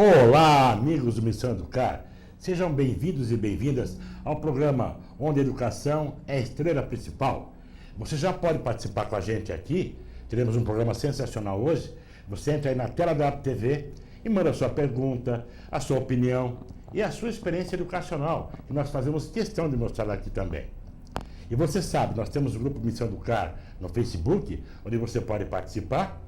Olá, amigos do Missão Educar. Sejam bem-vindos e bem-vindas ao programa onde a educação é a estrela principal. Você já pode participar com a gente aqui. Teremos um programa sensacional hoje. Você entra aí na tela da TV e manda a sua pergunta, a sua opinião e a sua experiência educacional, que nós fazemos questão de mostrar aqui também. E você sabe, nós temos o grupo Missão Educar no Facebook, onde você pode participar.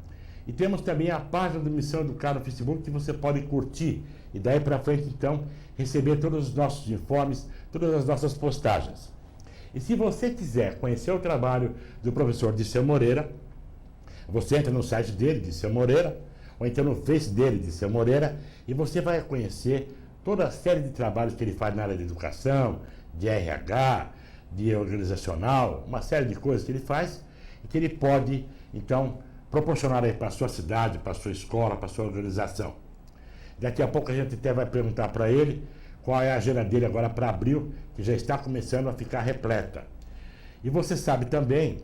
E temos também a página do Missão Educar no Facebook, que você pode curtir. E daí para frente, então, receber todos os nossos informes, todas as nossas postagens. E se você quiser conhecer o trabalho do professor Dirceu Moreira, você entra no site dele, Dirceu Moreira, ou então no Face dele, Dirceu Moreira, e você vai conhecer toda a série de trabalhos que ele faz na área de educação, de RH, de organizacional, uma série de coisas que ele faz e que ele pode, então, proporcionar aí para a sua cidade, para a sua escola, para a sua organização. Daqui a pouco a gente até vai perguntar para ele qual é a agenda dele agora para abril, que já está começando a ficar repleta. E você sabe também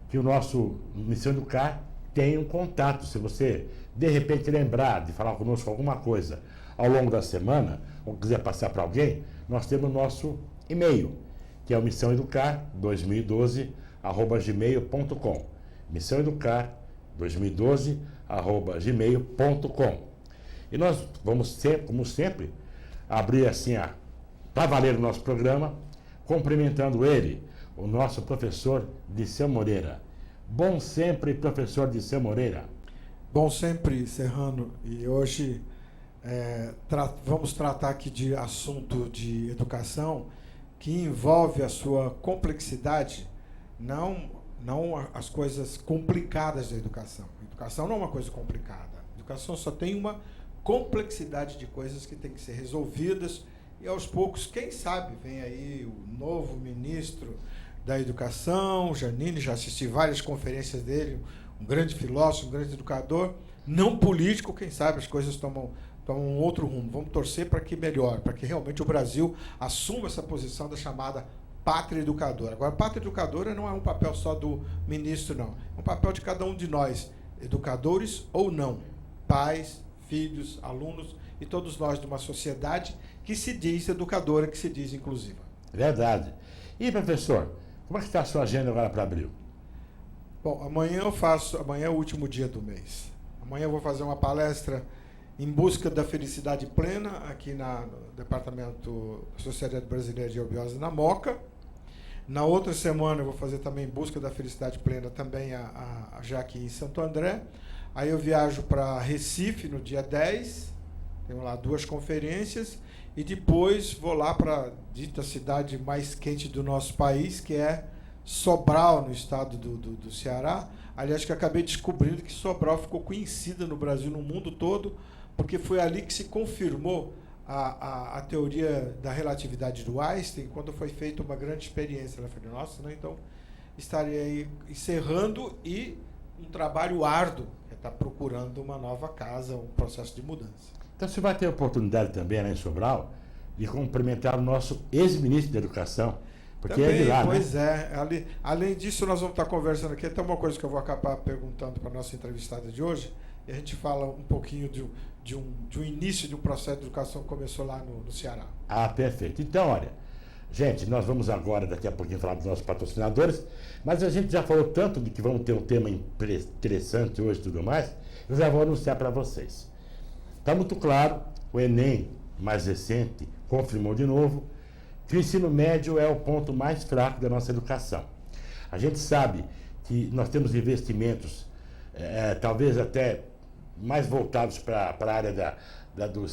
que o nosso Missão Educar tem um contato. Se você, de repente, lembrar de falar conosco alguma coisa ao longo da semana, ou quiser passar para alguém, nós temos o nosso e-mail, que é o missãoeducar2012@gmail.com. missãoeducar2012@gmail.com. E nós vamos ser, como sempre, abrir assim para valer o nosso programa, cumprimentando ele, o nosso professor Dirceu Moreira. Bom sempre, professor Dirceu Moreira. Bom sempre, Serrano. E hoje vamos tratar aqui de assunto de educação que envolve a sua complexidade, não as coisas complicadas da educação. A educação não é uma coisa complicada. A educação só tem uma complexidade de coisas que tem que ser resolvidas e, aos poucos, quem sabe, vem aí o novo ministro da Educação, Janine, já assisti várias conferências dele, um grande filósofo, um grande educador, não político, quem sabe as coisas tomam um outro rumo. Vamos torcer para que melhore, para que realmente o Brasil assuma essa posição da chamada pátria educadora. Agora, pátria educadora não é um papel só do ministro, não. É um papel de cada um de nós, educadores ou não, pais, filhos, alunos e todos nós de uma sociedade que se diz educadora, que se diz inclusiva. Verdade. E, professor, como é que está a sua agenda agora para abril? Bom, amanhã é o último dia do mês. Amanhã eu vou fazer uma palestra em busca da felicidade plena aqui no Departamento da Sociedade Brasileira de Eubiose, na Moca. Na outra semana eu vou fazer também em busca da felicidade plena também já aqui em Santo André. Aí eu viajo para Recife no dia 10, tenho lá 2 conferências, e depois vou lá para a dita cidade mais quente do nosso país, que é Sobral, no estado do Ceará. Aliás, que eu acabei descobrindo que Sobral ficou conhecida no Brasil, no mundo todo, porque foi ali que se confirmou a teoria da relatividade do Einstein, quando foi feita uma grande experiência. Ela falou, nossa, né? Então estarei aí encerrando e um trabalho árduo, que está procurando uma nova casa, um processo de mudança. Então você vai ter a oportunidade também, lá em Sobral, de cumprimentar o nosso ex-ministro da Educação, porque também, é de lá, pois né? Além disso, nós vamos estar conversando aqui, até uma coisa que eu vou acabar perguntando para a nossa entrevistada de hoje, e a gente fala um pouquinho de um início de um processo de educação que começou lá no Ceará. Ah, perfeito. Então, olha, gente, nós vamos agora, daqui a pouquinho, falar dos nossos patrocinadores, mas a gente já falou tanto de que vamos ter um tema interessante hoje e tudo mais, eu já vou anunciar para vocês. Está muito claro, o Enem, mais recente, confirmou de novo, que o ensino médio é o ponto mais fraco da nossa educação. A gente sabe que nós temos investimentos, talvez até mais voltados para a área do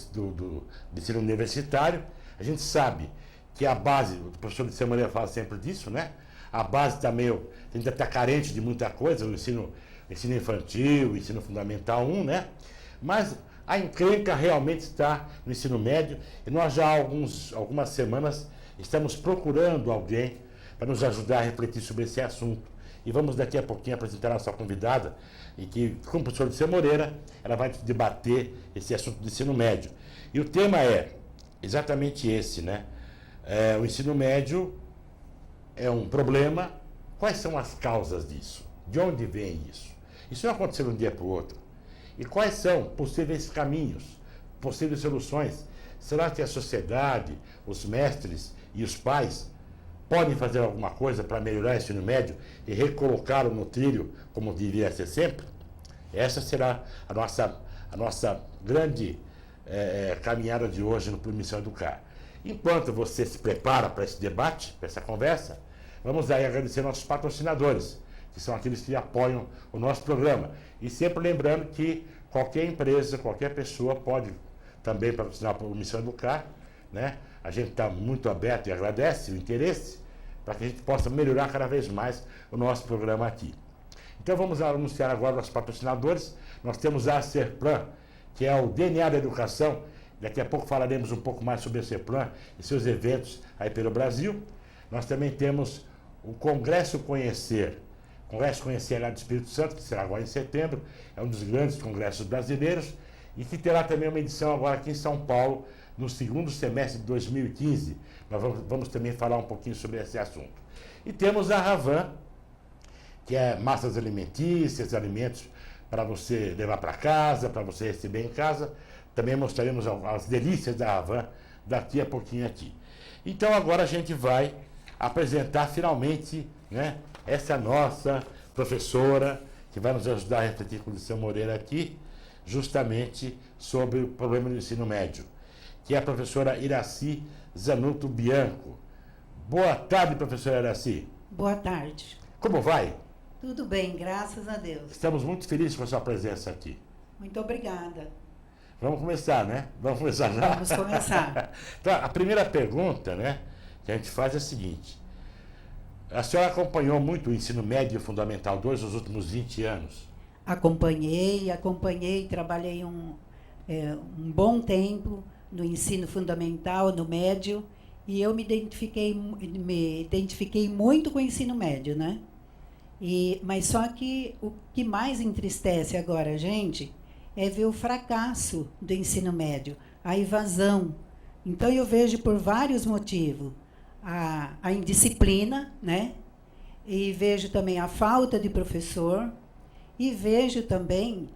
ensino universitário. A gente sabe que a base, o professor Dirceu Moreira fala sempre disso, né? A base está ainda está carente de muita coisa, o ensino infantil, o ensino fundamental 1, né? Mas a encrenca realmente está no ensino médio e nós já há algumas semanas estamos procurando alguém para nos ajudar a refletir sobre esse assunto. E vamos daqui a pouquinho apresentar a nossa convidada, e que, com o professor Dirceu Moreira, ela vai debater esse assunto do ensino médio. E o tema é exatamente esse, né? O ensino médio é um problema. Quais são as causas disso? De onde vem isso? Isso não aconteceu de um dia para o outro. E quais são possíveis caminhos possíveis soluções. Será que a sociedade, os mestres e os pais podem fazer alguma coisa para melhorar o ensino médio e recolocá-lo no trilho como devia ser sempre? Essa será a nossa grande caminhada de hoje no Missão Educar. Enquanto você se prepara para esse debate, para essa conversa, vamos aí agradecer nossos patrocinadores, que são aqueles que apoiam o nosso programa. E sempre lembrando que qualquer empresa, qualquer pessoa pode também patrocinar o Missão Educar, né? A gente está muito aberto e agradece o interesse para que a gente possa melhorar cada vez mais o nosso programa aqui. Então vamos anunciar agora nossos patrocinadores. Nós temos a Serplan, que é o DNA da educação. Daqui a pouco falaremos um pouco mais sobre a Serplan e seus eventos aí pelo Brasil. Nós também temos o Congresso Conhecer lá do Espírito Santo, que será agora em setembro. É um dos grandes congressos brasileiros e que terá também uma edição agora aqui em São Paulo, no segundo semestre de 2015. Nós vamos também falar um pouquinho sobre esse assunto. E temos a Ravan, que é massas alimentícias, alimentos para você levar para casa, para você receber em casa. Também mostraremos as delícias da Ravan daqui a pouquinho aqui. Então agora a gente vai apresentar finalmente, né, essa nossa professora, que vai nos ajudar a refletir com o Liceu Moreira aqui, justamente sobre o problema do ensino médio, que é a professora Iraci Zanotto Bianco. Boa tarde, professora Iraci. Boa tarde. Como vai? Tudo bem, graças a Deus. Estamos muito felizes com a sua presença aqui. Muito obrigada. Vamos começar, né? Vamos começar já? Vamos começar. Então, a primeira pergunta, né, que a gente faz é a seguinte. A senhora acompanhou muito o ensino médio e fundamental 2 nos últimos 20 anos? Acompanhei, trabalhei um bom tempo no ensino fundamental, no médio, e eu me identifiquei muito com o ensino médio, né? Mas só que o que mais entristece agora a gente é ver o fracasso do ensino médio, a evasão. Então eu vejo por vários motivos a indisciplina, né? E vejo também a falta de professor, e vejo também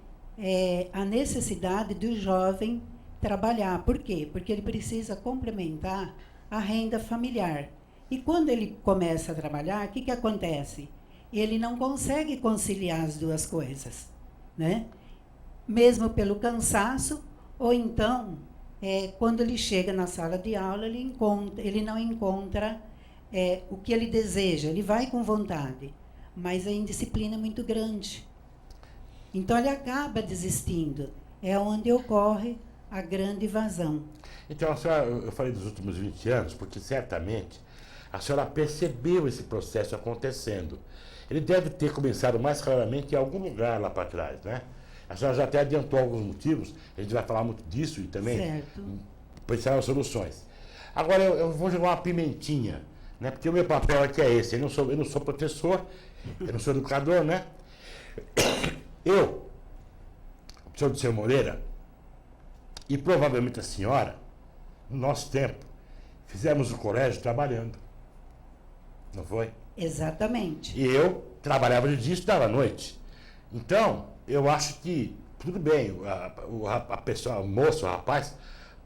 a necessidade do jovem trabalhar. Por quê? Porque ele precisa complementar a renda familiar. E quando ele começa a trabalhar, o que acontece? Ele não consegue conciliar as duas coisas, né? Mesmo pelo cansaço, ou então, quando ele chega na sala de aula, ele não encontra o que ele deseja. Ele vai com vontade, mas a indisciplina é muito grande. Então, ele acaba desistindo. É onde ocorre a grande evasão. Então, a senhora, eu falei dos últimos 20 anos, porque certamente a senhora percebeu esse processo acontecendo. Ele deve ter começado mais claramente em algum lugar lá para trás, né? A senhora já até adiantou alguns motivos, a gente vai falar muito disso e também pensar em soluções. Agora, eu vou jogar uma pimentinha, né? Porque o meu papel aqui é esse. Eu não sou professor, eu não sou educador, né? Eu, o senhor Liceu Moreira, e provavelmente a senhora, no nosso tempo, fizemos o colégio trabalhando. Não foi? Exatamente. E eu trabalhava de dia e estudava à noite. Então, eu acho que, tudo bem, a pessoa, o moço, o rapaz,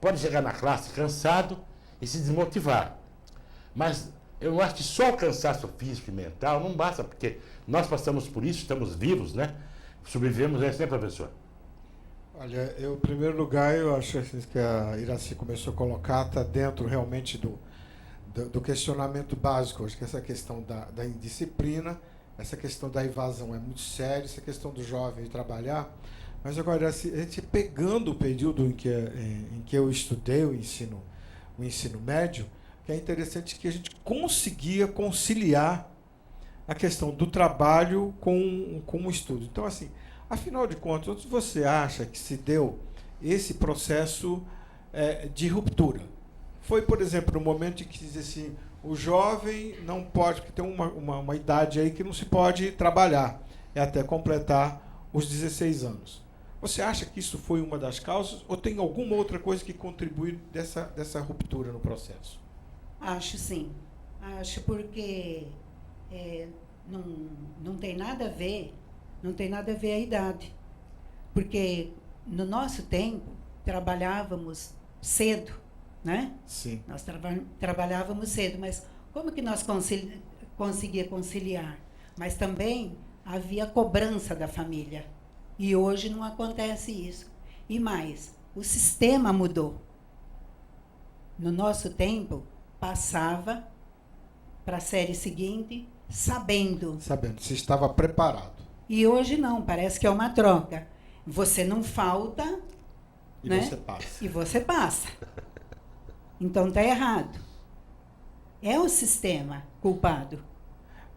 pode chegar na classe cansado e se desmotivar. Mas eu acho que só o cansaço físico e mental não basta, porque nós passamos por isso, estamos vivos, né? Sobrevivemos a isso, né, professor? Olha, em primeiro lugar, eu acho que a Iraci começou a colocar, está dentro realmente do questionamento básico. Acho que essa questão da indisciplina, essa questão da evasão é muito séria, essa questão do jovem trabalhar. Mas agora, a gente pegando o período em que eu estudei o ensino médio, que é interessante que a gente conseguia conciliar a questão do trabalho com o estudo. Então, assim, afinal de contas, onde você acha que se deu esse processo de ruptura? Foi, por exemplo, no momento em que diz assim, o jovem não pode, porque tem uma idade aí que não se pode trabalhar, até completar os 16 anos. Você acha que isso foi uma das causas ou tem alguma outra coisa que contribui dessa ruptura no processo? Acho sim. Acho porque não tem nada a ver, a idade. Porque no nosso tempo, trabalhávamos cedo, né? Sim. Nós trabalhávamos cedo, mas como que nós conseguia conciliar? Mas também havia cobrança da família. E hoje não acontece isso. E mais, o sistema mudou. No nosso tempo, passava para a série seguinte sabendo. Sabendo, você estava preparado. E hoje não, parece que é uma troca. Você não falta, E né? você passa. E você passa. Então está errado. É o sistema culpado.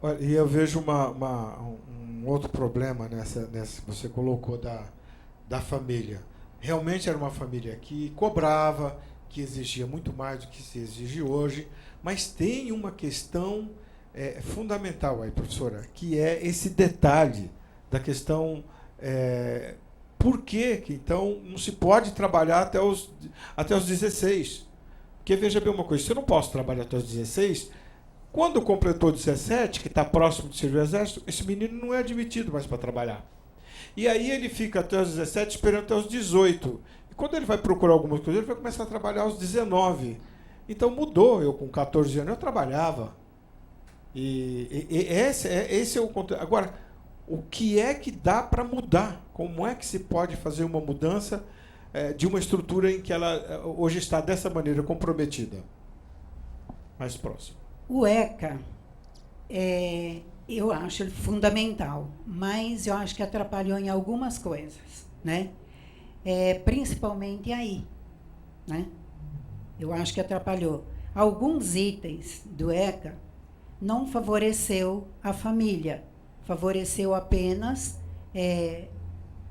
Olha, e eu vejo um outro problema nessa você colocou da família. Realmente era uma família que cobrava, que exigia muito mais do que se exige hoje, mas tem uma questão fundamental aí, professora, que é esse detalhe da questão por que então não se pode trabalhar até os 16? Porque veja bem uma coisa, se eu não posso trabalhar até os 16, quando completou 17, que está próximo de servir o exército, esse menino não é admitido mais para trabalhar. E aí ele fica até os 17 esperando até os 18. E quando ele vai procurar alguma coisa, ele vai começar a trabalhar aos 19. Então mudou. Eu com 14 anos eu trabalhava. E esse é o conteúdo. Agora, o que é que dá para mudar? Como é que se pode fazer uma mudança de uma estrutura em que ela hoje está dessa maneira comprometida? Mais próximo. O ECA, eu acho ele fundamental, mas eu acho que atrapalhou em algumas coisas, né? Principalmente aí, né? Eu acho que atrapalhou. Alguns itens do ECA não favoreceu a família, favoreceu apenas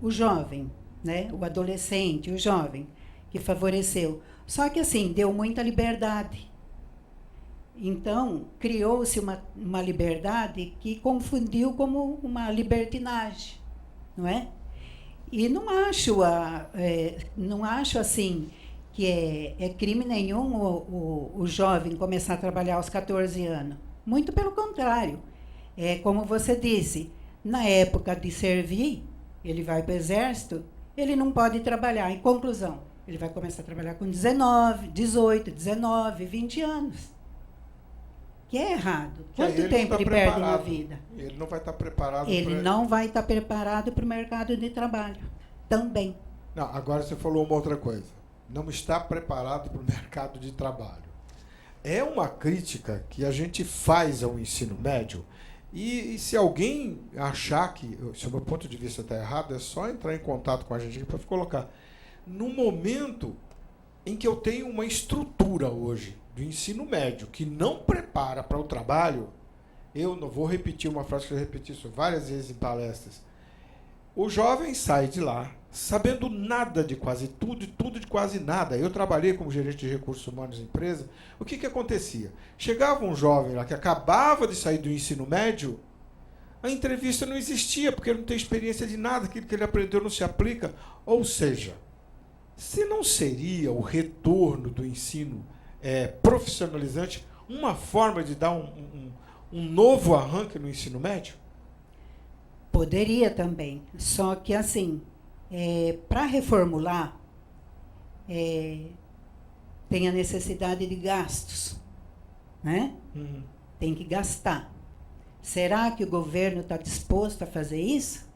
o jovem, né? O adolescente, o jovem, que favoreceu. Só que, assim, deu muita liberdade. Então, criou-se uma liberdade que confundiu como uma libertinagem, não é? E não acho assim que é crime nenhum o jovem começar a trabalhar aos 14 anos. Muito pelo contrário. Como você disse, na época de servir, ele vai para o exército, ele não pode trabalhar. Em conclusão, ele vai começar a trabalhar com 19, 18, 19, 20 anos. Que é errado. Quanto tempo ele perde na vida? Ele não vai estar preparado. Ele não vai estar preparado para o mercado de trabalho. Também. Não, agora você falou uma outra coisa. Não está preparado para o mercado de trabalho. É uma crítica que a gente faz ao ensino médio. E se alguém achar que, se o meu ponto de vista está errado, é só entrar em contato com a gente para colocar. No momento em que eu tenho uma estrutura hoje do ensino médio que não prepara para o trabalho, eu não vou repetir uma frase que eu repeti isso várias vezes em palestras. O jovem sai de lá sabendo nada de quase tudo e tudo de quase nada. Eu trabalhei como gerente de recursos humanos em empresa. O que acontecia? Chegava um jovem lá que acabava de sair do ensino médio, a entrevista não existia, porque ele não tem experiência de nada, aquilo que ele aprendeu não se aplica. Ou seja, se não seria o retorno do ensino profissionalizante uma forma de dar um novo arranque no ensino médio? Poderia também. Só que, assim, para reformular, tem a necessidade de gastos, né? Uhum. Tem que gastar. Será que o governo está disposto a fazer isso?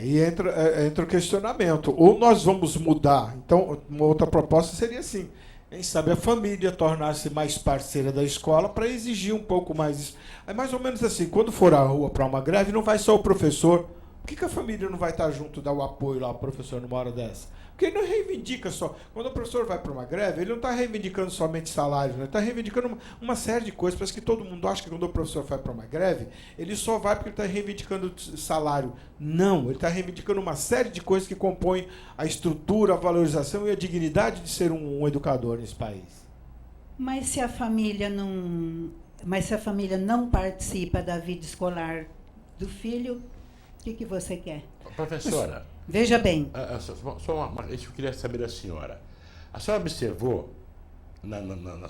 E entra o questionamento. Ou nós vamos mudar. Então, uma outra proposta seria assim: quem sabe a família tornar-se mais parceira da escola para exigir um pouco mais isso. É mais ou menos assim, quando for à rua para uma greve, não vai só o professor. Por que a família não vai estar junto, dar o apoio lá ao professor numa hora dessa? Porque ele não reivindica só. Quando o professor vai para uma greve, ele não está reivindicando somente salário, né? Ele está reivindicando uma série de coisas. Parece que todo mundo acha que quando o professor vai para uma greve, ele só vai porque ele está reivindicando salário. Não, ele está reivindicando uma série de coisas que compõem a estrutura, a valorização e a dignidade de ser um educador nesse país. Mas se a família não participa da vida escolar do filho, o que você quer? Professora, veja bem. Isso que eu queria saber da senhora. A senhora observou, na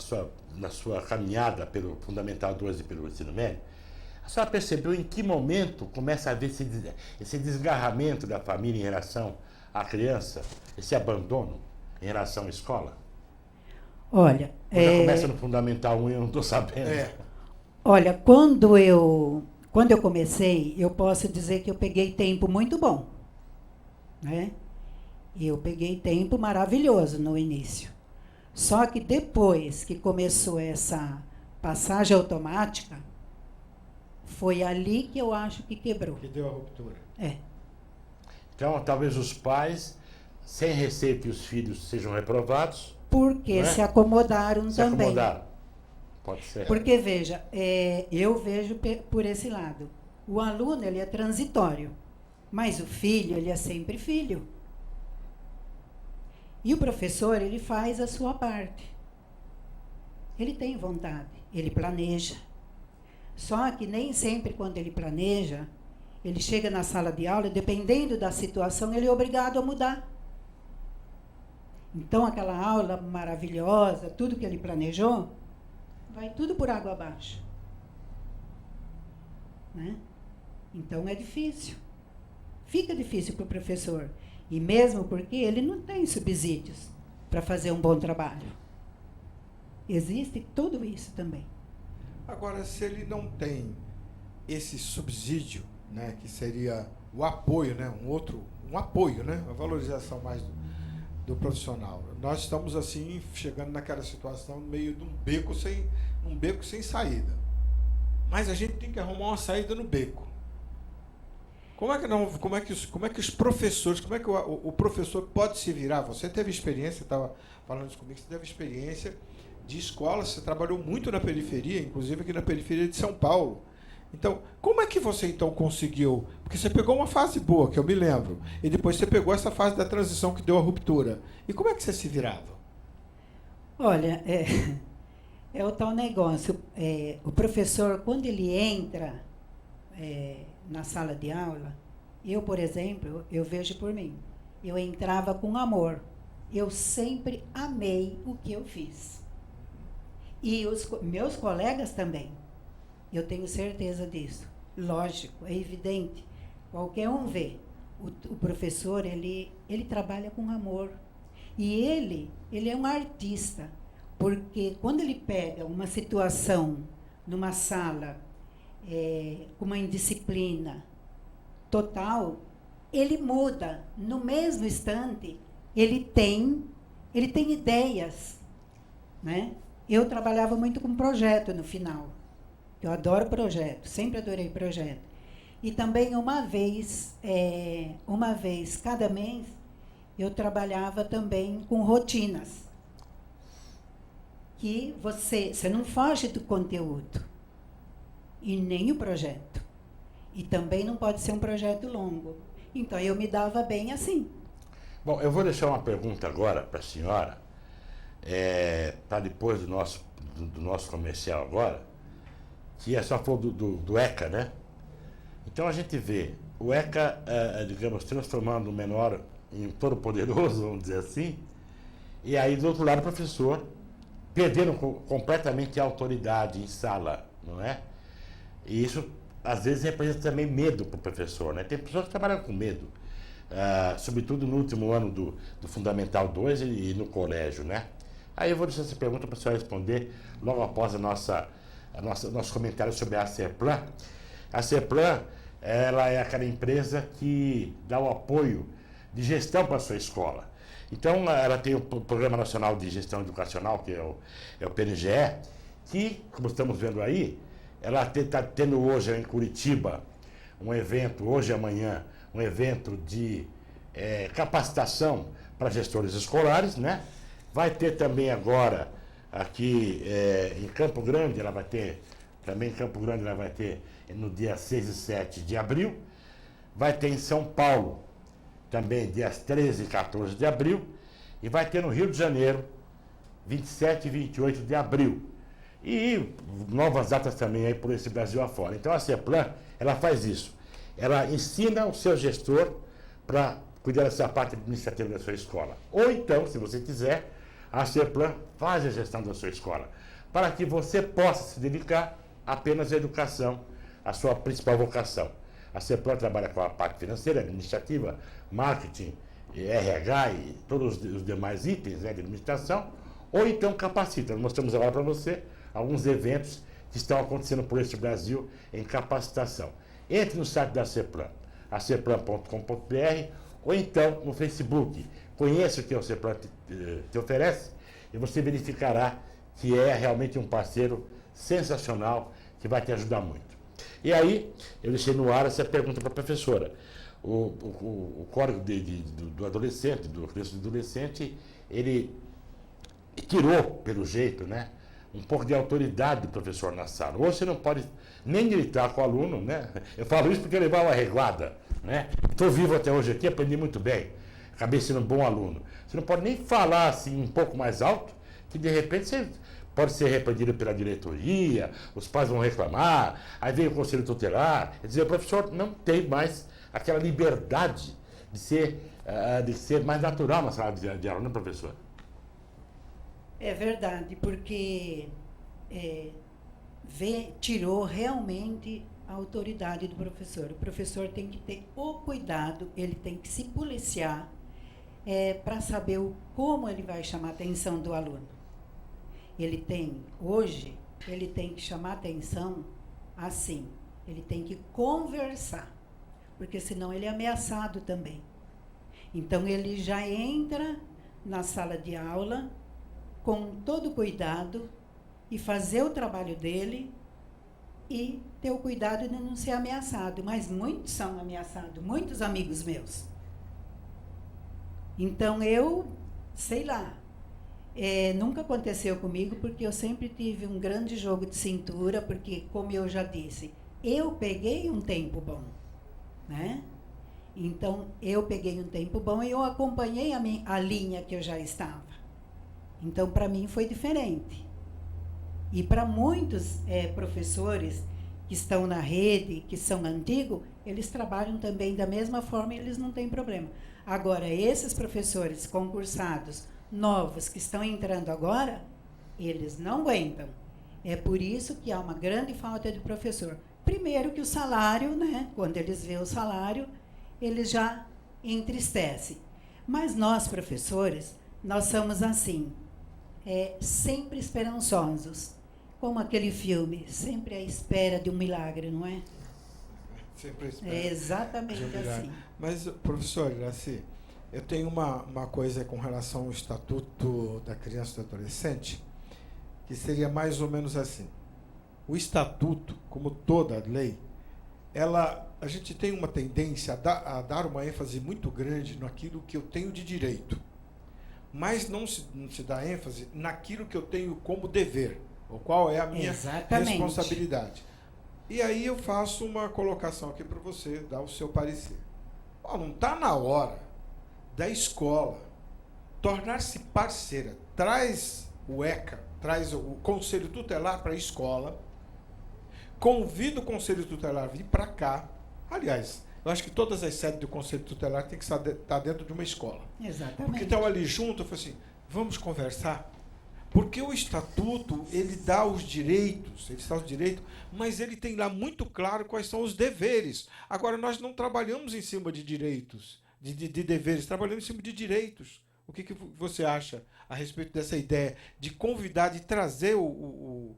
sua caminhada pelo Fundamental 12 e pelo ensino médio, a senhora percebeu em que momento começa a haver esse desgarramento da família em relação a criança, esse abandono em relação à escola? Olha, Já começa no Fundamental 1 e eu não estou sabendo. olha, quando eu comecei, eu posso dizer que eu peguei tempo muito bom, né? Eu peguei tempo maravilhoso no início. Só que depois que começou essa passagem automática, foi ali que eu acho que quebrou. Que deu a ruptura. Então, talvez os pais, sem receio que os filhos sejam reprovados, Porque não é? se acomodaram se também. acomodaram. Pode ser. Porque, veja, eu vejo por esse lado. O aluno, ele é transitório, mas o filho, ele é sempre filho. E o professor, ele faz a sua parte. Ele tem vontade, ele planeja. Só que nem sempre, quando ele planeja, ele chega na sala de aula, dependendo da situação, ele é obrigado a mudar. Então, aquela aula maravilhosa, tudo que ele planejou, vai tudo por água abaixo. Né? Então, é difícil. Fica difícil para o professor. E mesmo porque ele não tem subsídios para fazer um bom trabalho. Existe tudo isso também. Agora, se ele não tem esse subsídio, né, que seria o apoio, né, um apoio, né, a valorização mais do profissional. Nós estamos assim chegando naquela situação no meio de um beco sem saída. Mas a gente tem que arrumar uma saída no beco. Como é que os professores, como é que o professor pode se virar? Você teve experiência, estava falando isso comigo, você teve experiência de escola, você trabalhou muito na periferia, inclusive aqui na periferia de São Paulo. Então, como é que você então conseguiu? Porque você pegou uma fase boa, que eu me lembro, e depois você pegou essa fase da transição que deu a ruptura. E como é que você se virava? Olha, é o tal negócio. O professor, quando ele entra na sala de aula, eu, por exemplo, eu vejo por mim, eu entrava com amor. Eu sempre amei o que eu fiz. E os meus colegas também. Eu tenho certeza disso. Lógico, é evidente. Qualquer um vê. O professor, ele trabalha com amor. E ele é um artista. Porque quando ele pega uma situação numa sala com uma indisciplina total, ele muda. No mesmo instante, ele tem ideias. Né? Eu trabalhava muito com projeto no final. Eu adoro projeto, sempre adorei projeto. E também uma vez cada mês, eu trabalhava também com rotinas. Que você não foge do conteúdo. E nem o projeto. E também não pode ser um projeto longo. Então, eu me dava bem assim. Bom, eu vou deixar uma pergunta agora para a senhora, para depois do nosso comercial agora, que é só do ECA, né? Então a gente vê o ECA, digamos, transformando o menor em todo-poderoso, vamos dizer assim, e aí do outro lado o professor perdendo completamente a autoridade em sala, não é? E isso às vezes representa também medo para o professor, né? Tem pessoas que trabalham com medo, sobretudo no último ano do Fundamental 2 e no colégio, né? Aí eu vou deixar essa pergunta para a senhora responder logo após nosso comentário sobre a Serplan. A Serplan, ela é aquela empresa que dá o apoio de gestão para a sua escola. Então, ela tem o Programa Nacional de Gestão Educacional, que é o PNGE, que, como estamos vendo aí, ela está tendo hoje em Curitiba um evento, hoje e amanhã, um evento de capacitação para gestores escolares, né? Vai ter também agora, aqui em Campo Grande, ela vai ter no dia 6 e 7 de abril. Vai ter em São Paulo, também dias 13 e 14 de abril. E vai ter no Rio de Janeiro, 27 e 28 de abril. E novas datas também aí por esse Brasil afora. Então a Serplan, ela faz isso. Ela ensina o seu gestor para cuidar dessa parte administrativa da sua escola. Ou então, se você quiser, a Serplan faz a gestão da sua escola, para que você possa se dedicar apenas à educação, a sua principal vocação. A Serplan trabalha com a parte financeira, administrativa, marketing, RH e todos os demais itens, né, de administração, ou então capacita. Nós mostramos agora para você alguns eventos que estão acontecendo por este Brasil em capacitação. Entre no site da CEPLAN, aceplan.com.br, ou então no Facebook. Conheça o que a CEPLAN te oferece e você verificará que é realmente um parceiro sensacional que vai te ajudar muito. E aí, eu deixei no ar essa pergunta para a professora. O código do adolescente, do preço do adolescente, ele tirou, pelo jeito, né, um pouco de autoridade do professor na sala. Hoje você não pode nem gritar com o aluno, né? Eu falo isso porque eu levava uma reguada, né? Estou vivo até hoje aqui, aprendi muito bem. Acabei sendo um bom aluno. Você não pode nem falar assim um pouco mais alto, que de repente você pode ser repreendido pela diretoria, os pais vão reclamar, aí vem o conselho tutelar. Quer dizer, o professor não tem mais aquela liberdade de ser mais natural na sala de aula, né, professor? É verdade, porque tirou realmente a autoridade do professor. O professor tem que ter o cuidado, ele tem que se policiar para saber como ele vai chamar a atenção do aluno. Hoje, ele tem que chamar a atenção assim, ele tem que conversar, porque senão ele é ameaçado também. Então, ele já entra na sala de aula com todo cuidado e fazer o trabalho dele e ter o cuidado de não ser ameaçado. Mas muitos são ameaçados, muitos amigos meus. Então, sei lá, nunca aconteceu comigo, porque eu sempre tive um grande jogo de cintura, porque, como eu já disse, eu peguei um tempo bom, né? Então, eu peguei um tempo bom e eu acompanhei a linha que eu já estava. Então, para mim, foi diferente. E para muitos professores que estão na rede, que são antigos, eles trabalham também da mesma forma e eles não têm problema. Agora, esses professores concursados, novos, que estão entrando agora, eles não aguentam. É por isso que há uma grande falta de professor. Primeiro que o salário, né? Quando eles veem o salário, eles já entristecem. Mas nós, professores, nós somos assim, sempre esperançosos. Como aquele filme, sempre à espera de um milagre, não é? Sempre à espera. É exatamente assim. Mas, professor Iraci, eu tenho uma coisa com relação ao Estatuto da Criança e do Adolescente, que seria mais ou menos assim. O Estatuto, como toda lei, a gente tem uma tendência a dar uma ênfase muito grande naquilo que eu tenho de direito, mas não se dá ênfase naquilo que eu tenho como dever, ou qual é a minha responsabilidade. E aí eu faço uma colocação aqui para você dar o seu parecer. Não está na hora da escola tornar-se parceira? Traz o ECA, traz o Conselho Tutelar para a escola, convida o Conselho Tutelar a vir para cá. Aliás, eu acho que todas as sedes do Conselho Tutelar têm que estar dentro de uma escola. Exatamente. Porque estão ali junto, eu falei assim, vamos conversar? Porque o Estatuto, ele dá os direitos, mas ele tem lá muito claro quais são os deveres. Agora, nós não trabalhamos em cima de direitos, de deveres, trabalhamos em cima de direitos. O que você acha a respeito dessa ideia de convidar, de trazer o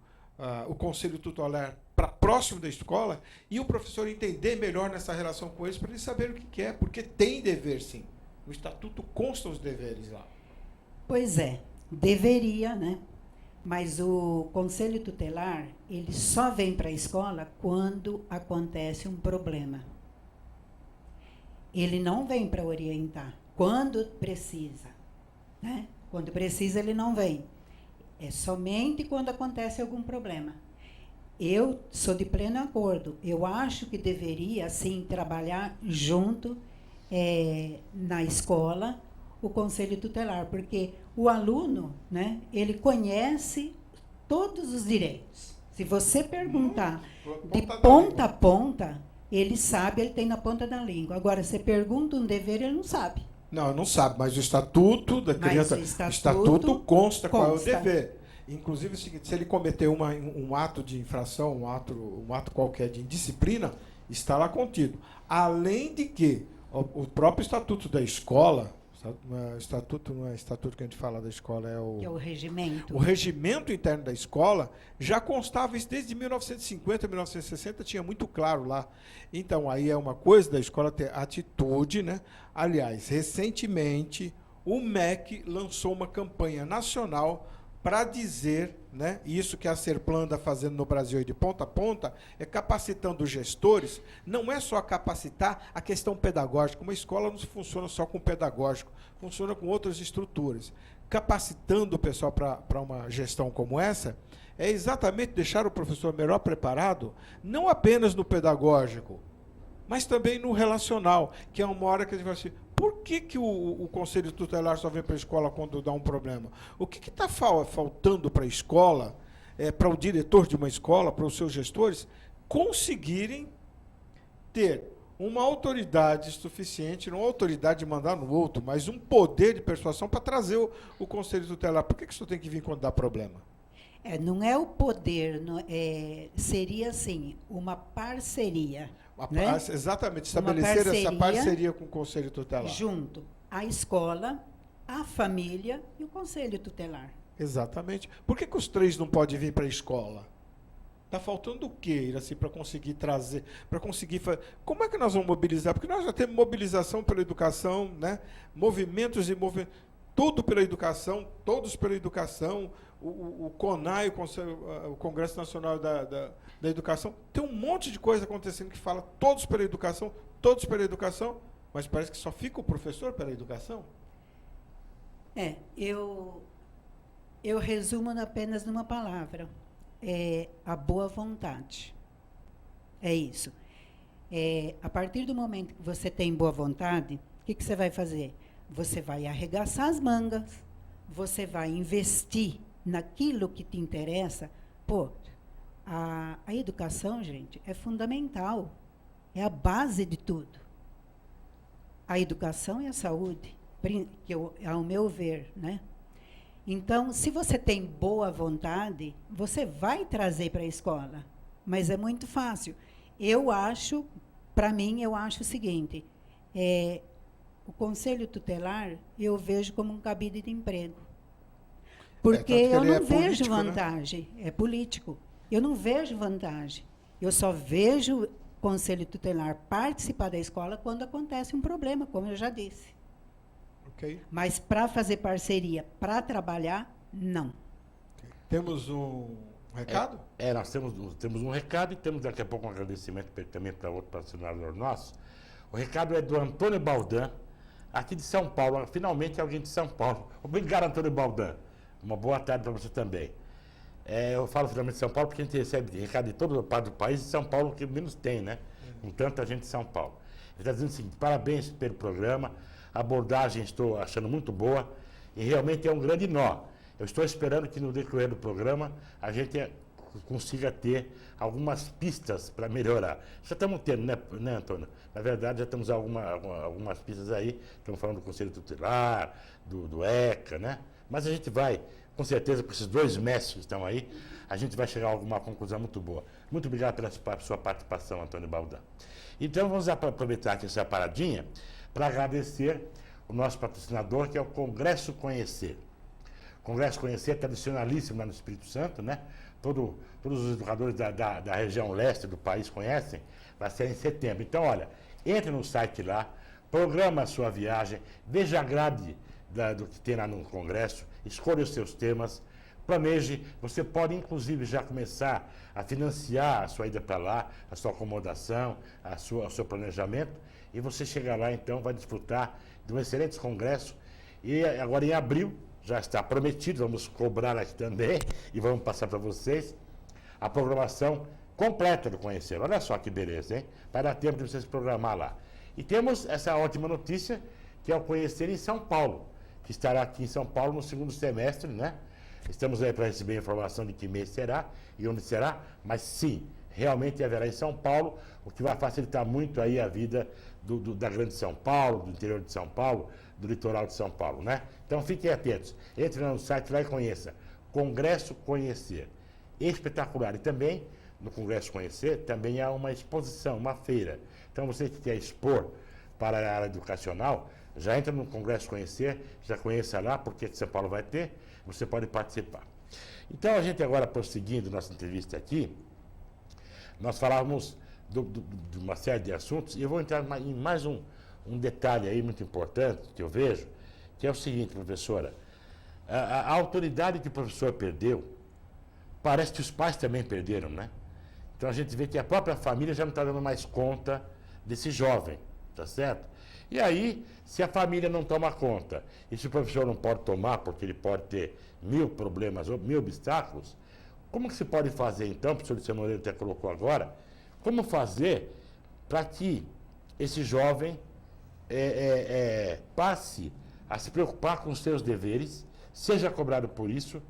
Conselho Tutelar para próximo da escola e o professor entender melhor nessa relação com eles, para eles saberem o que é, porque tem dever, sim. O Estatuto consta os deveres lá. Pois é. Deveria, né? Mas o Conselho Tutelar, ele só vem para a escola quando acontece um problema. Ele não vem para orientar, quando precisa, né? Quando precisa, ele não vem. É somente quando acontece algum problema. Eu sou de pleno acordo. Eu acho que deveria, sim, trabalhar junto na escola, o Conselho Tutelar, porque o aluno, né, ele conhece todos os direitos. Se você perguntar de ponta a ponta, ele sabe, ele tem na ponta da língua. Agora, você pergunta um dever, ele não sabe. Não sabe, mas o Estatuto da Criança, o estatuto consta qual é o dever. Inclusive, se ele cometer um ato de infração, um ato qualquer de indisciplina, está lá contido. Além de que o próprio Estatuto da Escola, Estatuto não é estatuto que a gente fala da escola, Que é o regimento. O regimento interno da escola já constava isso desde 1950, 1960, tinha muito claro lá. Então, aí é uma coisa da escola ter atitude, né? Aliás, recentemente, o MEC lançou uma campanha nacional para dizer, né, isso que a Serplan anda fazendo no Brasil de ponta a ponta, é capacitando os gestores, não é só capacitar a questão pedagógica, uma escola não funciona só com pedagógico, funciona com outras estruturas. Capacitando o pessoal para uma gestão como essa, é exatamente deixar o professor melhor preparado, não apenas no pedagógico, mas também no relacional, que é uma hora que a gente vai assim, por que o Conselho Tutelar só vem para a escola quando dá um problema? O que está faltando para a escola, para o diretor de uma escola, para os seus gestores, conseguirem ter uma autoridade suficiente, não uma autoridade de mandar no outro, mas um poder de persuasão para trazer o Conselho Tutelar? Por que isso tem que vir quando dá problema? Não é o poder, seria assim, uma parceria. Né? Exatamente, estabelecer essa parceria com o Conselho Tutelar. Junto à escola, à família e o Conselho Tutelar. Exatamente. Por que os três não podem vir para a escola? Está faltando o quê, assim, para conseguir trazer, para conseguir fazer? Como é que nós vamos mobilizar? Porque nós já temos mobilização pela educação, né? Movimentos e movimentos, tudo pela educação, todos pela educação, o CONAI, o Congresso Nacional da Educação, tem um monte de coisa acontecendo que fala todos pela educação, mas parece que só fica o professor pela educação. Eu resumo apenas numa palavra, a boa vontade. É isso. A partir do momento que você tem boa vontade, o que você vai fazer? Você vai arregaçar as mangas, você vai investir naquilo que te interessa. Pô, a educação, gente, é fundamental. É a base de tudo. A educação e a saúde, que ao meu ver, né? Então, se você tem boa vontade, você vai trazer para a escola. Mas é muito fácil. Eu acho o seguinte, o Conselho Tutelar, eu vejo como um cabide de emprego. Porque eu não vejo vantagem. Né? É político. Eu não vejo vantagem. Eu só vejo o Conselho Tutelar participar da escola quando acontece um problema, como eu já disse. Okay. Mas para fazer parceria, para trabalhar, não. Okay. Temos um recado? Nós temos um recado e temos daqui a pouco um agradecimento também para outro patrocinador nosso. O recado é do Antônio Baldan, aqui de São Paulo. Finalmente alguém de São Paulo. Obrigado, Antônio Baldan. Uma boa tarde para você também. Eu falo finalmente de São Paulo porque a gente recebe recado de toda parte do país, e São Paulo que menos tem, né? Com tanta gente de São Paulo. Ele está dizendo o seguinte: parabéns pelo programa, a abordagem estou achando muito boa e realmente é um grande nó. Eu estou esperando que no decorrer do programa a gente consiga ter algumas pistas para melhorar. Já estamos tendo, né, Antônio? Na verdade, já temos algumas pistas aí, estamos falando do Conselho Tutelar, do ECA, né? Mas a gente vai, com certeza, com esses dois mestres que estão aí, a gente vai chegar a alguma conclusão muito boa. Muito obrigado pela sua participação, Antônio Baldan. Então, vamos aproveitar aqui essa paradinha para agradecer o nosso patrocinador, que é o Congresso Conhecer. O Congresso Conhecer é tradicionalíssimo lá no Espírito Santo, né? Todos os educadores da região leste do país conhecem, vai ser em setembro. Então, olha, entre no site lá, programa a sua viagem, veja a grade do que tem lá no Congresso, escolha os seus temas, planeje. Você pode, inclusive, já começar a financiar a sua ida para lá, a sua acomodação, o seu planejamento, e você chegar lá, então, vai desfrutar de um excelente congresso. E agora, em abril, já está prometido, vamos cobrar aqui também, e vamos passar para vocês a programação completa do Conhecer. Olha só que beleza, hein? Vai dar tempo de vocês programar lá. E temos essa ótima notícia, que é o Conhecer em São Paulo, que estará aqui em São Paulo no segundo semestre, né? Estamos aí para receber a informação de que mês será e onde será, mas sim, realmente haverá em São Paulo, o que vai facilitar muito aí a vida da grande São Paulo, do interior de São Paulo, do litoral de São Paulo, né? Então fiquem atentos, entre no site lá e conheça, Congresso Conhecer. Espetacular. E também, no Congresso Conhecer, também há uma exposição, uma feira. Então você que quer expor para a área educacional, Já entra no Congresso Conhecer, já conheça lá, porque São Paulo vai ter, você pode participar. Então, a gente agora, prosseguindo nossa entrevista aqui, nós falávamos de uma série de assuntos, e eu vou entrar em mais um detalhe aí muito importante que eu vejo, que é o seguinte, professora, a autoridade que o professor perdeu, parece que os pais também perderam, né? Então a gente vê que a própria família já não está dando mais conta desse jovem, tá certo? E aí, se a família não toma conta, e se o professor não pode tomar, porque ele pode ter 1000 problemas ou 1000 obstáculos, como que se pode fazer então, o professor Luciano Moreira até colocou agora, como fazer para que esse jovem passe a se preocupar com os seus deveres, seja cobrado por isso,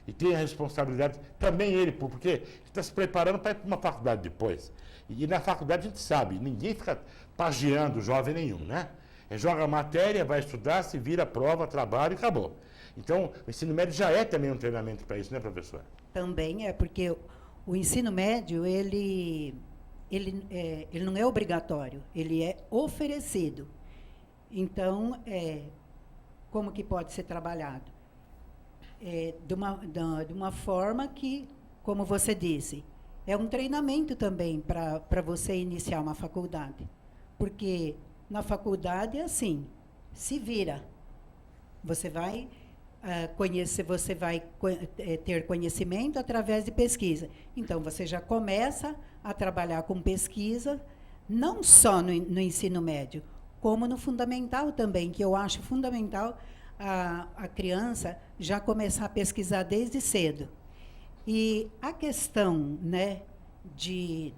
e tenha responsabilidade, também ele, porque está se preparando para ir para uma faculdade depois. E na faculdade a gente sabe, ninguém fica pagiando jovem nenhum, né? Joga a matéria, vai estudar, se vira a prova, trabalha e acabou. Então, o ensino médio já é também um treinamento para isso, né, professor? Também é, porque o ensino médio, ele não é obrigatório, ele é oferecido. Então, como que pode ser trabalhado? De uma forma que, como você disse, é um treinamento também para você iniciar uma faculdade. Porque na faculdade é assim, se vira. Você vai conhecer, você vai ter conhecimento através de pesquisa. Então, você já começa a trabalhar com pesquisa, não só no ensino médio, como no fundamental também, que eu acho fundamental a criança já começar a pesquisar desde cedo. E a questão, né,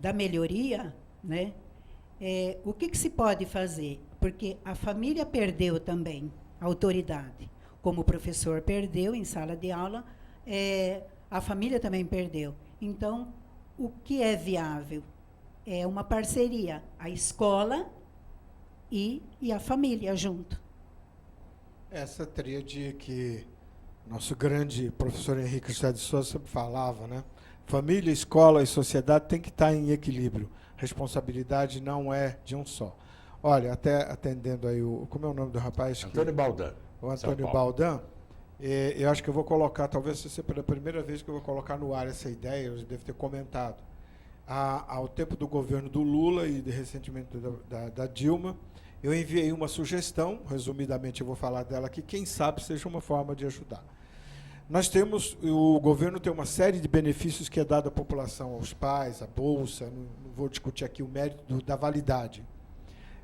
da melhoria, né, o que se pode fazer? Porque a família perdeu também a autoridade. Como o professor perdeu em sala de aula, a família também perdeu. Então, o que é viável? É uma parceria, a escola e a família junto. Essa tríade que nosso grande professor Henrique José de Souza sempre falava, né? Família, escola e sociedade tem que estar em equilíbrio. Responsabilidade não é de um só. Olha, até atendendo aí como é o nome do rapaz? Antônio Baldan. O Antônio Baldan. Eu acho que eu vou colocar, talvez seja pela primeira vez que eu vou colocar no ar essa ideia, eu devo ter comentado. Ao tempo do governo do Lula e recentemente da Dilma, eu enviei uma sugestão, resumidamente eu vou falar dela aqui, quem sabe seja uma forma de ajudar. O governo tem uma série de benefícios que é dado à população, aos pais, a bolsa, não vou discutir aqui o mérito da validade.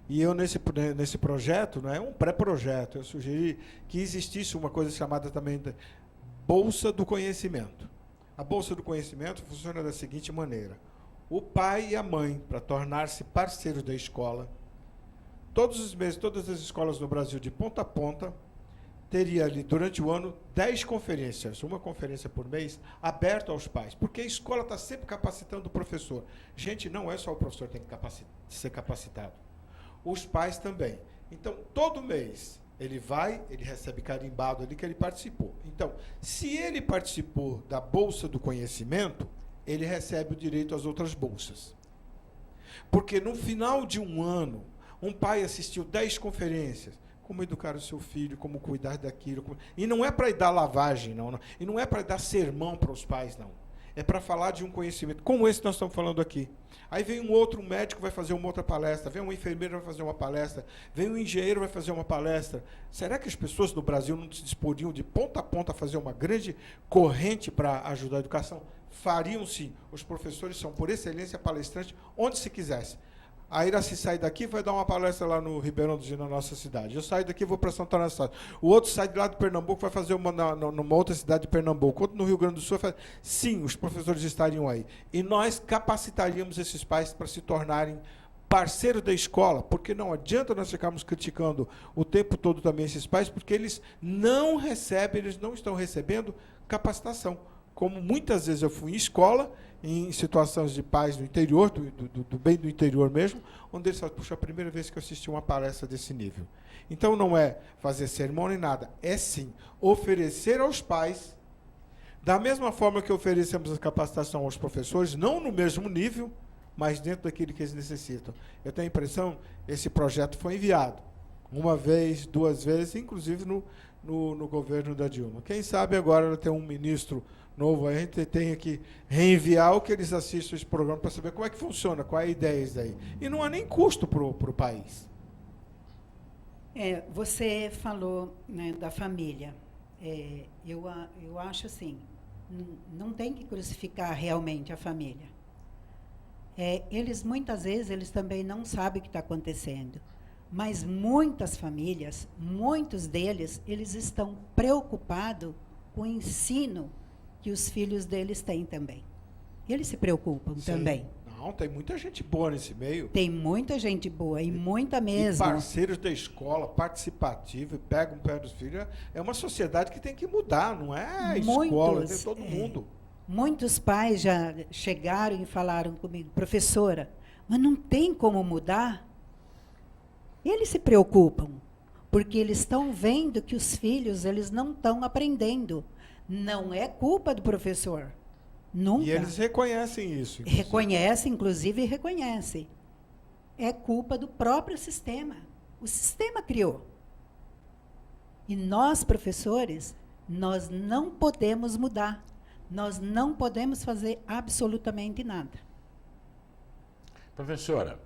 E eu, nesse projeto, não é um pré-projeto, eu sugeri que existisse uma coisa chamada também de Bolsa do Conhecimento. A Bolsa do Conhecimento funciona da seguinte maneira. O pai e a mãe, para tornar-se parceiros da escola, todos os meses, todas as escolas no Brasil, de ponta a ponta, teria ali, durante o ano, 10 conferências, uma conferência por mês, aberta aos pais, porque a escola está sempre capacitando o professor. Gente, não é só o professor que tem que ser capacitado. Os pais também. Então, todo mês, ele recebe carimbado ali que ele participou. Então, se ele participou da Bolsa do Conhecimento, ele recebe o direito às outras bolsas. Porque no final de um ano, um pai assistiu 10 conferências, como educar o seu filho, como cuidar daquilo. E não é para dar lavagem, não. E não é para dar sermão para os pais, não. É para falar de um conhecimento, como esse que nós estamos falando aqui. Aí vem um outro médico, vai fazer uma outra palestra, vem um enfermeiro, vai fazer uma palestra, vem um engenheiro, vai fazer uma palestra. Será que as pessoas do Brasil não se disporiam de ponta a ponta a fazer uma grande corrente para ajudar a educação? Fariam sim. Os professores são, por excelência, palestrantes, onde se quisesse. A Iraci sai daqui, vai dar uma palestra lá no Ribeirão do Gil, na nossa cidade. Eu saio daqui e vou para São Paulo. O outro sai de lá de Pernambuco, vai fazer numa outra cidade de Pernambuco. Outro no Rio Grande do Sul. Sim, os professores estariam aí. E nós capacitaríamos esses pais para se tornarem parceiros da escola, porque não adianta nós ficarmos criticando o tempo todo também esses pais, porque eles não estão recebendo capacitação. Como muitas vezes eu fui em escola, em situações de pais no interior, bem do interior mesmo, onde eles falam, puxa, a primeira vez que eu assisti uma palestra desse nível. Então, não é fazer sermão nem nada, é sim oferecer aos pais, da mesma forma que oferecemos a capacitação aos professores, não no mesmo nível, mas dentro daquilo que eles necessitam. Eu tenho a impressão, esse projeto foi enviado, Uma vez, duas vezes, inclusive no governo da Dilma. Quem sabe agora ela tem um ministro novo, a gente tem que reenviar o que eles assistem esse programa para saber como é que funciona, qual é a ideia isso daí. E não há nem custo para o país. Você falou, né, da família. Eu acho assim, não tem que crucificar realmente a família. Eles, muitas vezes, eles também não sabem o que está acontecendo. Mas muitas famílias, muitos deles, eles estão preocupados com o ensino que os filhos deles têm também. Eles se preocupam também. Não, tem muita gente boa nesse meio. Tem muita gente boa, e muita mesmo. E parceiros da escola, participativo, e pegam o pé dos filhos. É uma sociedade que tem que mudar, não é a escola, tem todo mundo. Muitos pais já chegaram e falaram comigo, professora, mas não tem como mudar? Eles se preocupam, porque eles estão vendo que os filhos eles não estão aprendendo. Não é culpa do professor. Nunca. E eles reconhecem isso. Inclusive. Reconhecem, inclusive reconhecem. É culpa do próprio sistema. O sistema criou. E nós, professores, nós não podemos mudar. Nós não podemos fazer absolutamente nada. Professora,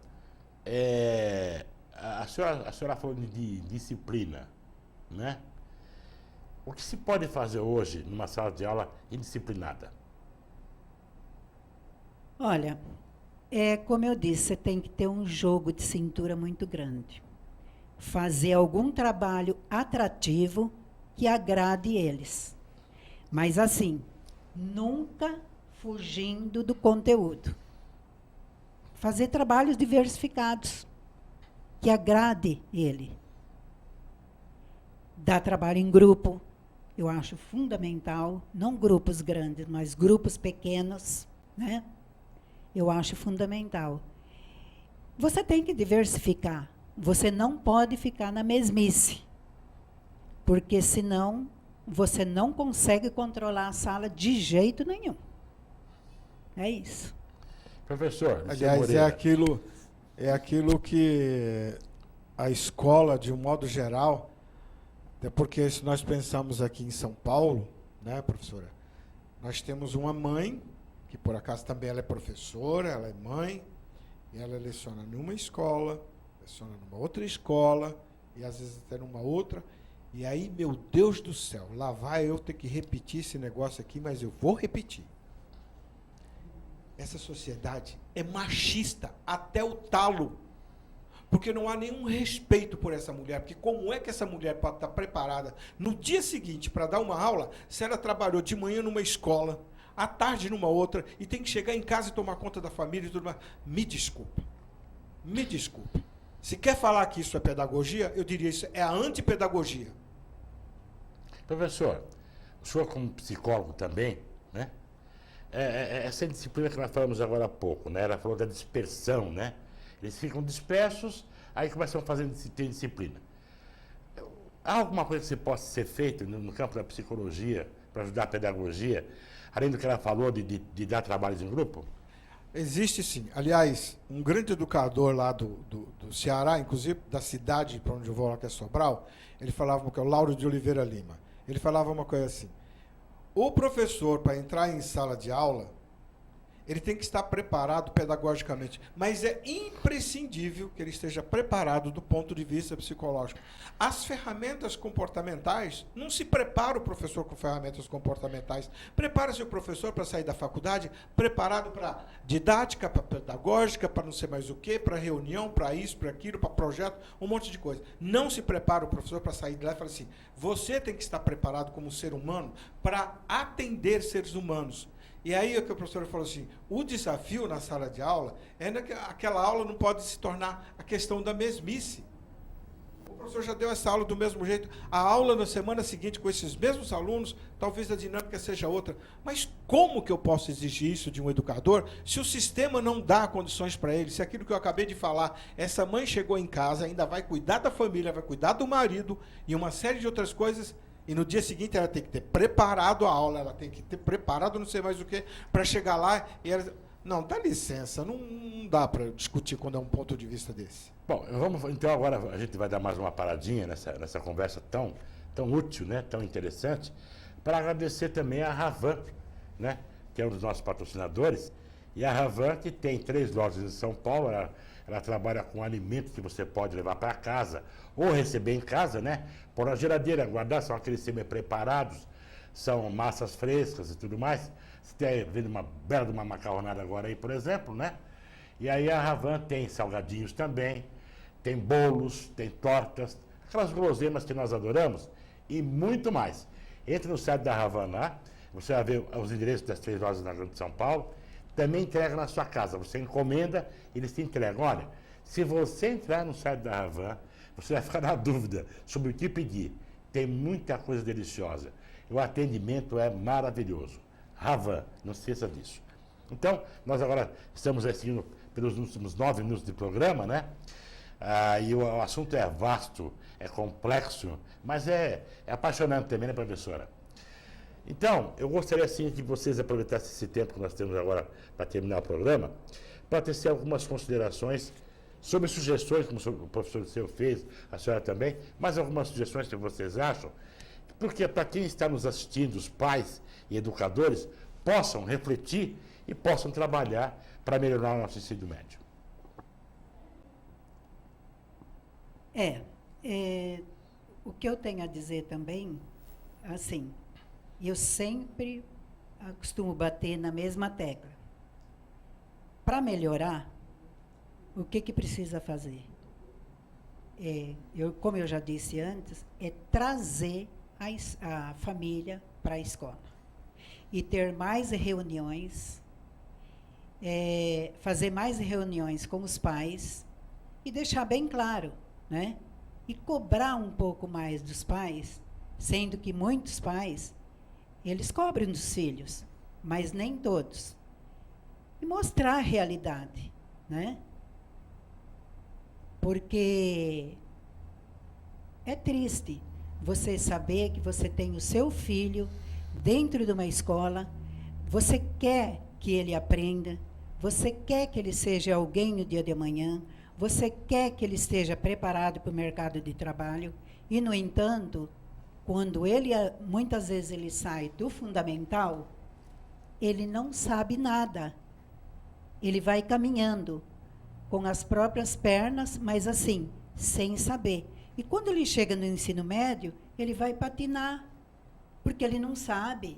a senhora falou de disciplina, né? O que se pode fazer hoje numa sala de aula indisciplinada? Olha, como eu disse, você tem que ter um jogo de cintura muito grande. Fazer algum trabalho atrativo que agrade eles. Mas, assim, nunca fugindo do conteúdo. Fazer trabalhos diversificados que agrade ele. Dar trabalho em grupo, eu acho fundamental, não grupos grandes, mas grupos pequenos, né? Eu acho fundamental. Você tem que diversificar. Você não pode ficar na mesmice, porque senão você não consegue controlar a sala de jeito nenhum. É isso. Professor, aliás, é aquilo que a escola, de um modo geral, até porque se nós pensamos aqui em São Paulo, né, professora, nós temos uma mãe, que por acaso também ela é professora, ela é mãe, e ela leciona numa escola, leciona numa outra escola, e às vezes até numa outra, e aí, meu Deus do céu, lá vai eu ter que repetir esse negócio aqui, mas eu vou repetir. Essa sociedade é machista até o talo, porque não há nenhum respeito por essa mulher, porque como é que essa mulher pode estar preparada no dia seguinte para dar uma aula, se ela trabalhou de manhã numa escola, à tarde numa outra, e tem que chegar em casa e tomar conta da família e tudo mais? Me desculpe. Me desculpe. Se quer falar que isso é pedagogia, eu diria isso é a antipedagogia. Professor, o senhor como psicólogo também, né? Essa disciplina que nós falamos agora há pouco, né? Ela falou da dispersão, né? Eles ficam dispersos, aí começam a fazer disciplina. Há alguma coisa que possa ser feita no campo da psicologia para ajudar a pedagogia, além do que ela falou de dar trabalhos em grupo? Existe sim. Aliás, um grande educador lá do Ceará, inclusive da cidade para onde eu vou lá, que é Sobral, ele falava, que é o Lauro de Oliveira Lima, ele falava uma coisa assim: o professor, para entrar em sala de aula, ele tem que estar preparado pedagogicamente, mas é imprescindível que ele esteja preparado do ponto de vista psicológico. As ferramentas comportamentais, não se prepara o professor com ferramentas comportamentais. Prepara-se o professor para sair da faculdade preparado para didática, para pedagógica, para não sei mais o quê, para reunião, para isso, para aquilo, para projeto, um monte de coisa. Não se prepara o professor para sair de lá e falar assim: você tem que estar preparado como ser humano para atender seres humanos. E aí o que o professor falou assim: o desafio na sala de aula é que aquela aula não pode se tornar a questão da mesmice. O professor já deu essa aula do mesmo jeito. A aula na semana seguinte com esses mesmos alunos, talvez a dinâmica seja outra. Mas como que eu posso exigir isso de um educador se o sistema não dá condições para ele? Se aquilo que eu acabei de falar, essa mãe chegou em casa, ainda vai cuidar da família, vai cuidar do marido e uma série de outras coisas, e no dia seguinte ela tem que ter preparado a aula, ela tem que ter preparado não sei mais o que, para chegar lá e ela... Não, dá licença, não dá para discutir quando é um ponto de vista desse. Bom, então agora a gente vai dar mais uma paradinha nessa conversa tão útil, né, tão interessante, para agradecer também a Ravan, né, que é um dos nossos patrocinadores, e a Ravan, que tem 3 lojas em São Paulo, ela trabalha com alimentos que você pode levar para casa, ou receber em casa, né, pôr na geladeira, guardar, são aqueles semi-preparados, são massas frescas e tudo mais. Você está vendo uma bela de uma macarronada agora aí, por exemplo, né? E aí a Ravan tem salgadinhos também, tem bolos, tem tortas, aquelas guloseimas que nós adoramos e muito mais. Entre no site da Ravan lá, você vai ver os endereços das 3 lojas na Grande São Paulo, também entrega na sua casa, você encomenda, eles te entregam. Olha, se você entrar no site da Ravan, você vai ficar na dúvida sobre o que pedir. Tem muita coisa deliciosa. E o atendimento é maravilhoso. Ravan, não se esqueça disso. Então, nós agora estamos seguindo pelos últimos 9 minutos de programa, né? E o assunto é vasto, é complexo, mas é apaixonante também, né, professora? Então, eu gostaria, assim, que vocês aproveitassem esse tempo que nós temos agora para terminar o programa, para tecer algumas considerações sobre sugestões, como o professor Seu fez, a senhora também, mas algumas sugestões que vocês acham, porque para quem está nos assistindo, os pais e educadores, possam refletir e possam trabalhar para melhorar o nosso ensino médio. O que eu tenho a dizer também, assim, eu sempre costumo bater na mesma tecla. Para melhorar, o que precisa fazer? Como eu já disse antes, é trazer a família para a escola. E ter mais reuniões, fazer mais reuniões com os pais e deixar bem claro, né? E cobrar um pouco mais dos pais, sendo que muitos pais, eles cobram dos filhos, mas nem todos. E mostrar a realidade, né? Porque é triste você saber que você tem o seu filho dentro de uma escola, você quer que ele aprenda, você quer que ele seja alguém no dia de amanhã, você quer que ele esteja preparado para o mercado de trabalho, e, no entanto, quando muitas vezes ele sai do fundamental, ele não sabe nada. Ele vai caminhando com as próprias pernas, mas assim, sem saber. E quando ele chega no ensino médio, ele vai patinar, porque ele não sabe.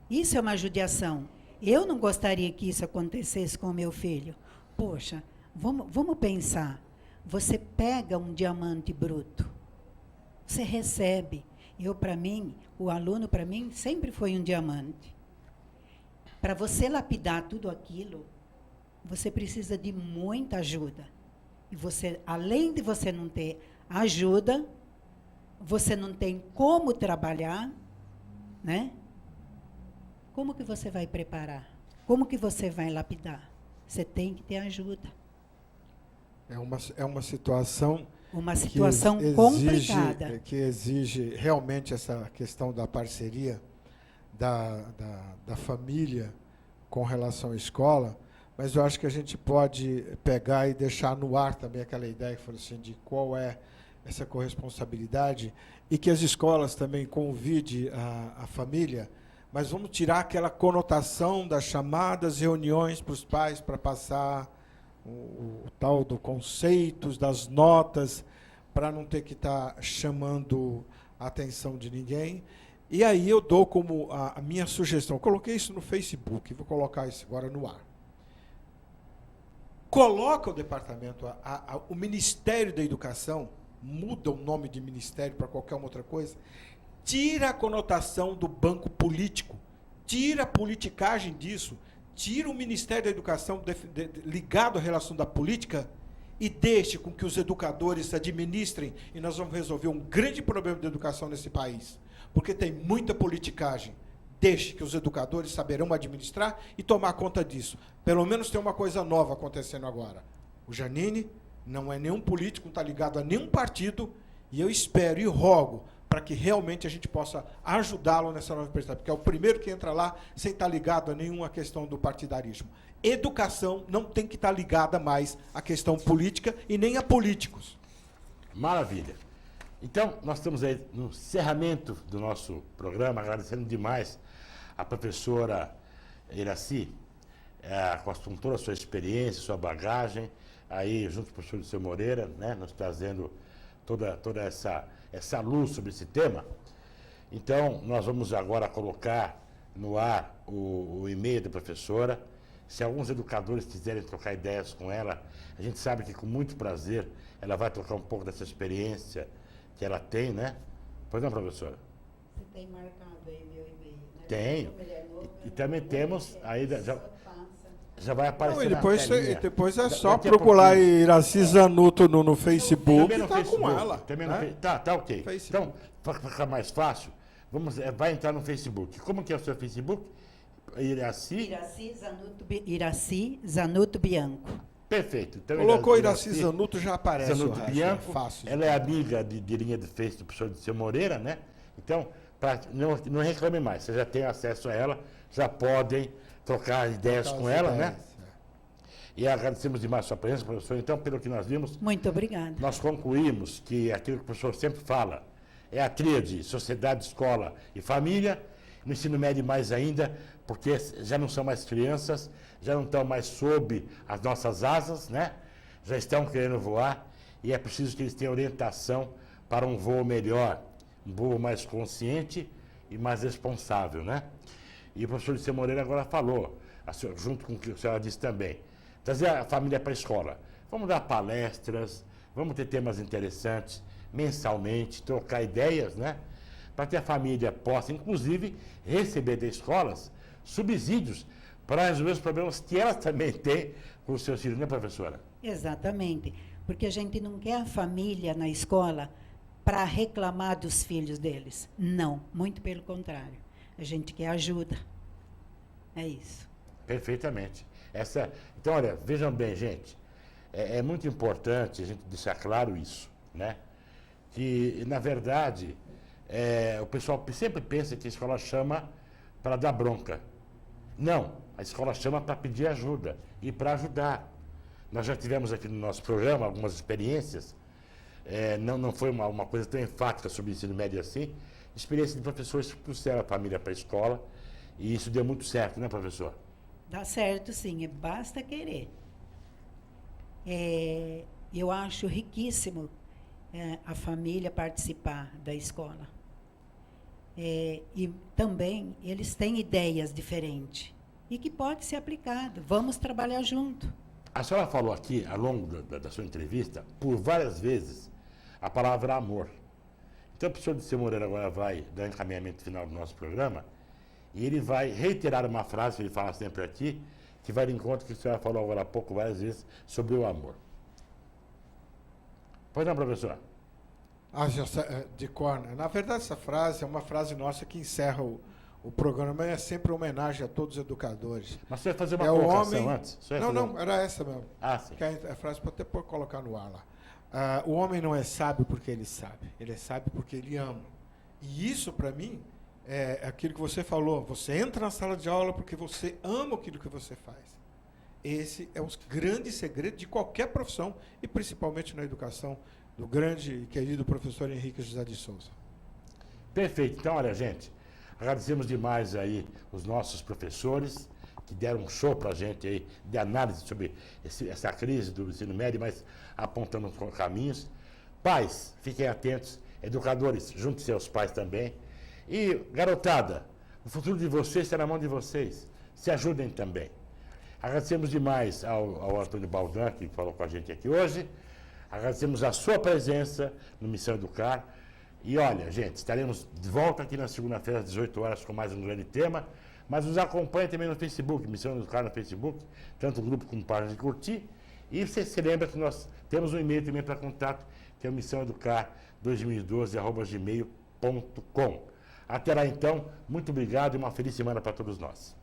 Isso é uma judiação. Eu não gostaria que isso acontecesse com o meu filho. Poxa, vamos pensar. Você pega um diamante bruto, você recebe. O aluno, para mim, sempre foi um diamante. Para você lapidar tudo aquilo, você precisa de muita ajuda. E você, além de você não ter ajuda, você não tem como trabalhar, né? Como que você vai preparar? Como que você vai lapidar? Você tem que ter ajuda. É uma situação... Uma situação complicada. Que exige realmente essa questão da parceria da família com relação à escola, mas eu acho que a gente pode pegar e deixar no ar também aquela ideia que falou assim, de qual é essa corresponsabilidade, e que as escolas também convidem a família, mas vamos tirar aquela conotação das chamadas reuniões para os pais para passar o tal do conceitos, das notas, para não ter que estar chamando a atenção de ninguém. E aí eu dou como a minha sugestão, eu coloquei isso no Facebook, vou colocar isso agora no ar. Coloca o departamento, o Ministério da Educação, muda o nome de ministério para qualquer outra coisa, tira a conotação do banco político, tira a politicagem disso, tira o Ministério da Educação ligado à relação da política e deixe com que os educadores administrem, e nós vamos resolver um grande problema de educação nesse país, porque tem muita politicagem. Deixe que os educadores saberão administrar e tomar conta disso. Pelo menos tem uma coisa nova acontecendo agora. O Janine não é nenhum político, não está ligado a nenhum partido, e eu espero e rogo para que realmente a gente possa ajudá-lo nessa nova perspectiva, porque é o primeiro que entra lá sem estar ligado a nenhuma questão do partidarismo. Educação não tem que estar ligada mais à questão política e nem a políticos. Maravilha. Então, nós estamos aí no encerramento do nosso programa, agradecendo demais a professora Iracy, com toda a sua experiência, sua bagagem, aí junto com o professor Liceu Moreira, né, nos trazendo toda essa luz sobre esse tema. Então, nós vamos agora colocar no ar o e-mail da professora. Se alguns educadores quiserem trocar ideias com ela, a gente sabe que com muito prazer ela vai trocar um pouco dessa experiência que ela tem, né? Pois não, professora? Você tem marcado aí meu e-mail, né? Tem. E também temos, aí já vai aparecer. Não, e depois é só daqui a procurar pouquinho. Iracy Zanotto no Facebook Também e no tá Facebook. com ela. Também né? Tá ok. Facebook. Então, para ficar mais fácil, vai entrar no Facebook. Como que é o seu Facebook? Iracy? Iracy Zanotto Bianco. Perfeito. Então, Colocou Iracy Zanotto, já aparece Zanotto o resto, Bianco. é fácil. Ela é amiga de linha de Face do professor Liceu Moreira, né? Então, não reclame mais. Você já tem acesso a ela, já podem trocar ideias com ela, né? E agradecemos demais a sua presença, professor. Então, pelo que nós vimos, Muito obrigada. nós concluímos que aquilo que o professor sempre fala é a tríade, sociedade, escola e família. No ensino médio mais ainda, porque já não são mais crianças, já não estão mais sob as nossas asas, né? Já estão querendo voar e é preciso que eles tenham orientação para um voo melhor, um voo mais consciente e mais responsável, né? E o professor Liceu Moreira agora falou, junto com o que a senhora disse também, trazer a família para a escola. Vamos dar palestras, vamos ter temas interessantes mensalmente, trocar ideias, né? Para que a família possa, inclusive, receber das escolas subsídios para resolver os problemas que elas também têm com os seus filhos, né, professora? Exatamente. Porque a gente não quer a família na escola para reclamar dos filhos deles. Não, muito pelo contrário. A gente quer ajuda. É isso. Perfeitamente. Então, olha, vejam bem, gente, é muito importante a gente deixar claro isso, né? Que, na verdade, o pessoal sempre pensa que a escola chama para dar bronca. Não, a escola chama para pedir ajuda e para ajudar. Nós já tivemos aqui no nosso programa algumas experiências, não foi uma coisa tão enfática sobre o ensino médio assim, experiência de professores que trouxeram a família para a escola, e isso deu muito certo, né, professor? Dá certo, sim, basta querer. Eu acho riquíssimo a família participar da escola. E também eles têm ideias diferentes e que pode ser aplicado. Vamos trabalhar junto. A senhora falou aqui, ao longo da sua entrevista, por várias vezes, a palavra amor. Então, o professor Liceu Moreira agora vai dar um encaminhamento final do nosso programa e ele vai reiterar uma frase que ele fala sempre aqui, que vai de encontro que a senhora falou agora há pouco, várias vezes, sobre o amor. Pois não, professor? De cor, né? Na verdade, essa frase é uma frase nossa que encerra o programa, é sempre uma homenagem a todos os educadores. Mas você vai fazer uma colocação antes? Não, era essa mesmo. Ah, sim. Que a frase pode até colocar no ar lá. O homem não é sábio porque ele é sábio porque ele ama. E isso, para mim, é aquilo que você falou. Você entra na sala de aula porque você ama aquilo que você faz. Esse é o grande segredo de qualquer profissão, e principalmente na educação, do grande e querido professor Henrique José de Souza. Perfeito. Então, olha, gente, agradecemos demais aí os nossos professores que deram um show para a gente aí de análise sobre essa crise do ensino médio, mas apontando caminhos. Pais, fiquem atentos. Educadores, junte seus pais também. E, garotada, o futuro de vocês está na mão de vocês. Se ajudem também. Agradecemos demais ao Antônio Baldan, que falou com a gente aqui hoje. Agradecemos a sua presença no Missão Educar. E olha, gente, estaremos de volta aqui na segunda-feira às 18 horas com mais um grande tema. Mas nos acompanhe também no Facebook, Missão Educar no Facebook, tanto o grupo como página de curtir. E você se lembra que nós temos um e-mail também para contato, que é o missãoeducar2012@gmail.com. Até lá então, muito obrigado e uma feliz semana para todos nós.